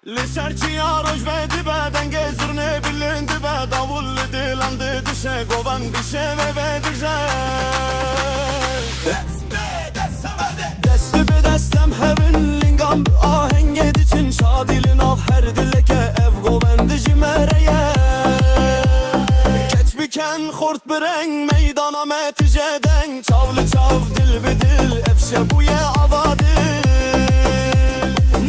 لسرچیا روش به دیبه دنگ زرنه بلند به داول دیلند دشه گوان بشه و بدرجه دست به دستم هرین لینگام آهنگ دیچین شادیلin av her dileke ev govendici mereye Geç biken kurt bireng meydana meticeden Çavlı çav dil bi dil efşe buye avadil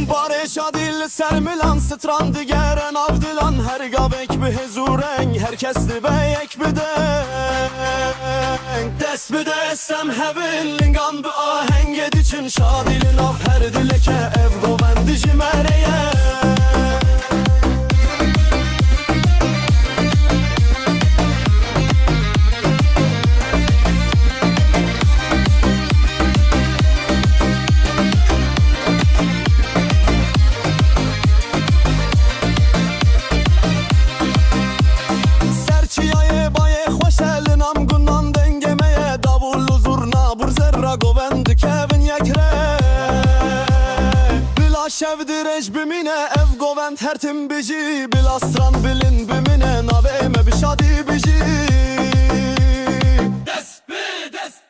Bare şadil sermilan stran digeren avdilan Her gavek bi hezureng herkes dibeyek bideng Dest bi destem hevin lingan bi aheng ediçin Şadilin av her dileke ev govendici mereye Govend kevin yekre Bila şevdirej bimine ev govend her tim biji Bila stran bilin bimine naveme bişadi biji Dest bi dest,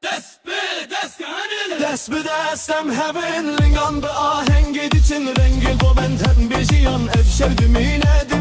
dest bi dest kanil Dest bi destem hevin lingan bi aheng ediçin Rengi govend hem biji yan ev şevdimine